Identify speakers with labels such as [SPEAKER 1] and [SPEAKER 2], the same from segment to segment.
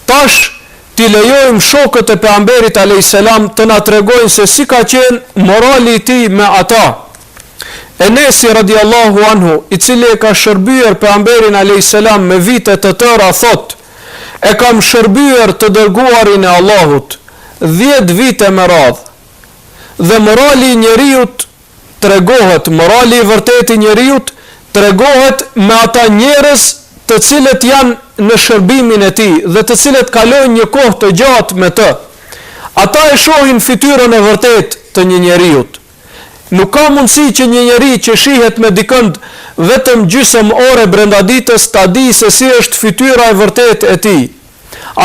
[SPEAKER 1] Tash ti lejojmë shokët e pejgamberit alayhis salam të na tregojnë se si ka qenë morali i tij me ata. Enesi radiallahu anhu, i cili e ka shërbyer pejgamberin alayhis salam me vite të tëra, thot: e kam shërbyer të dërguarin e Allahut 10 vite me radhë. Dhe morali i njeriut tregohet, morali i vërtet i njeriut tregohet me ata njerëz të cilët janë në shërbimin e tij dhe të cilët kalojnë një kohë të gjatë me të. Ata e shohin fytyrën e vërtet të një njeriut. Nuk ka mundësi që një njeri që shihet me dikënd vetëm gjysmë ore brenda ditës ta di se si është fytyra e vërtet e tij.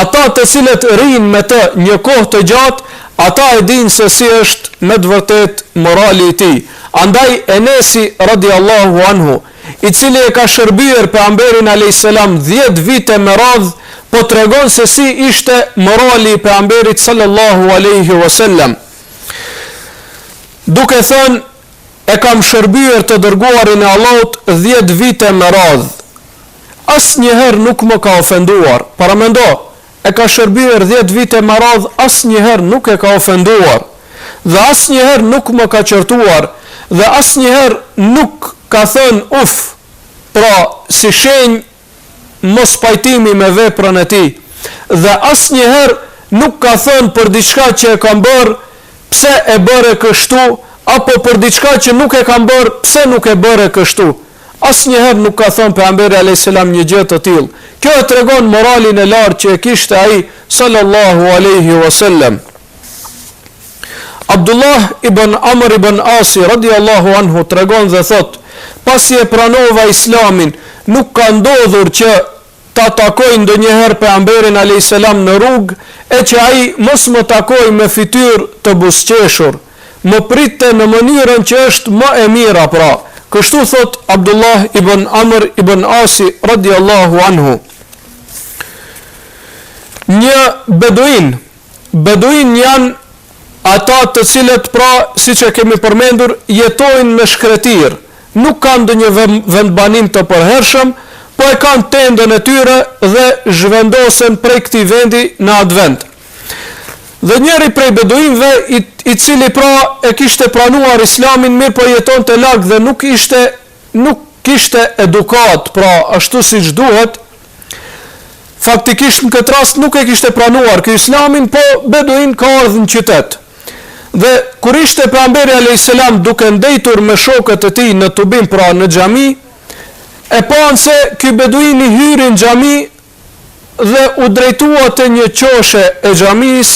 [SPEAKER 1] Ata të cilët rrinë me të një kohë të gjatë, ata e dinë se si është me të vërtet morali i tij. Andaj Enesi radiallahu anhu, i cili e ka shërbyer pejgamberin alayhis salam 10 vite me radhë, po tregon se si ishte morali i pejgamberit sallallahu alaihi wasallam. Duke thënë, e kam shërbyer të dërguarin e Allahut 10 vite me radhë. Asnjëherë nuk më ka ofenduar. Paramendo, e ka shërbyer 10 vite me radhë, asnjëherë nuk e ka ofenduar. Dhe asnjëherë nuk më ka qërtuar, dhe asnjëherë nuk ka thënë uf, pra si shenjë mos pajtimi me veprën e tij. Dhe asnjëherë nuk ka thënë për diçka që e kam bërë, pse e bëre kështu, apo për diçka që nuk e kam bërë, pse nuk e bëre kështu. Asnjëherë nuk ka thënë pejgamberi alayhis salam një gjë të tillë. Kjo e tregon moralin e lartë që e kishte ai sallallahu alaihi wasallam. Abdullah ibn Amr ibn Asi radiallahu anhu tregon dhe thot: pasi e pranova islamin, nuk ka ndodhur që ta takoj ndonjëherë pejgamberin alayhis salam në rrugë, e që ai mos më takoj me fytyrë të buzëqeshur, më pritte në mënyrën që është më e mira pra. Kështu thot Abdullah ibn Amr ibn Asi radiallahu anhu. Një beduin janë ata të cilët pra, siç e kemi përmendur, jetojnë me shkretir, nuk kanë ndonjë vendbanim të përhershëm, po e kanë tendën e tyre dhe zhvendosen prej këtij vendi në atë vend. Dhe njëri prej beduinëve i cili pra e kishte pranuar islamin, mirë po jetonte larg dhe nuk kishte edukat, pra ashtu siç duhet, faktikisht në këtë rast nuk e kishte pranuar ky islamin, po beduin ka ardhur në qytet. Dhe kur ishte pejgamberi alayhis salam duke ndejtur me shokët e tij në tubim, pra në xhami, e panë se ky beduini hyri në xhami dhe u drejtua te një qoshe e xhamis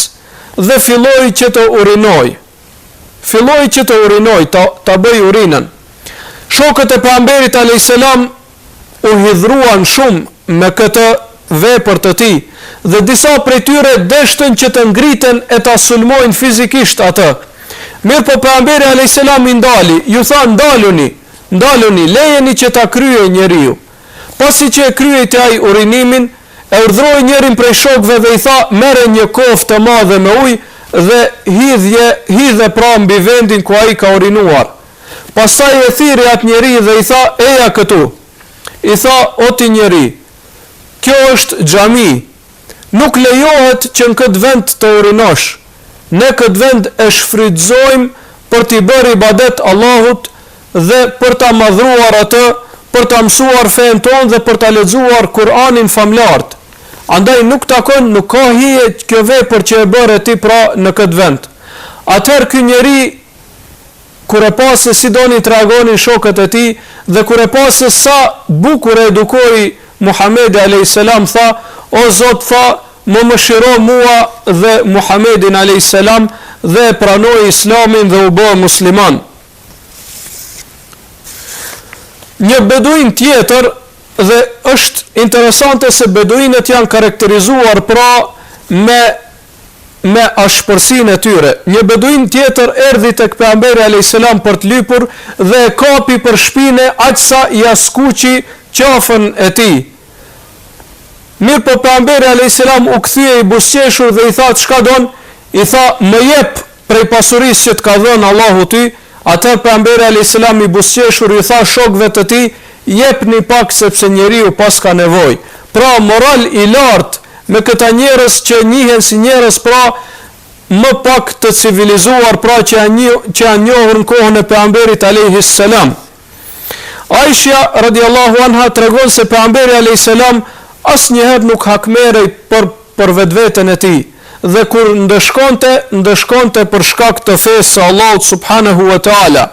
[SPEAKER 1] dhe filloi që të urinoj. Ta bëj urinën. Shokët e pejgamberit alayhis salam u hidhruan shumë me këtë vepër të tij, dhe disa prej tyre deshtën që të ngriten e ta sulmojnë fizikisht atë. Mirë po pejgamberi alayhis salam i ndali, ju tha ndaluni, lejeni që ta kryej njeriu. Pasi që e kryej ai urinimin, e urdhroi njërin prej shokëve dhe i tha: merre një kofë të madhe me ujë dhe hidhe pra mbi vendin ku ai ka urinuar. Pastaj e thiri atë njeri dhe i tha: eja këtu. I tha: o ti njeri, kjo është xhami, nuk lejohet që në këtë vend të urinosh. Ne këtë vend e shfrytëzojmë për t'i bërë ibadet Allahut dhe për ta madhruar atë, për ta mësuar fen tonë dhe për ta lexuar Kur'anin famlart. Andaj nuk nuk ka hije kjo vepër që e bëre ti pra në këtë vend. Atëherë ky njeri, kur e pa se si doni të reagonin shokët e tij dhe kur e pa se sa bukur e edukoi Muhamedi alayhis salam, tha: o Zot, tha, më mëshiro mua dhe Muhamedin alayhis salam, dhe pranoi islamin dhe u bë musliman. Një beduin tjetër, dhe është interesante se beduinët janë karakterizuar pra me ashpërsinë e tyre. Një beduin tjetër erdhi tek pejgamberi alayhis salam për të lypur dhe e kapi për shpinë aqsa ja skuqi qafën e tij. Mirë po pejgamberi alayhis salam u kthye i buzëqeshur dhe i tha: çka don? I tha: më jep prej pasurisë që të ka dhënë Allahu ty. Atë pejgamberi alayhis salam i buzëqeshur i tha shokëve të tij: jepni pak sepse njeriu pas ka nevojë. Pra moral i lartë me këta njerëz që njihen si njerëz pra më pak të civilizuar, pra që janë njohur në kohën e pejgamberit alayhi salam. Aisha radiallahu anha tregon se pejgamberi alayhi salam asnjëherë nuk hakmerej për vetveten e tij, dhe kur ndëshkonte për shkak të fesë së Allahut subhanahu wa taala.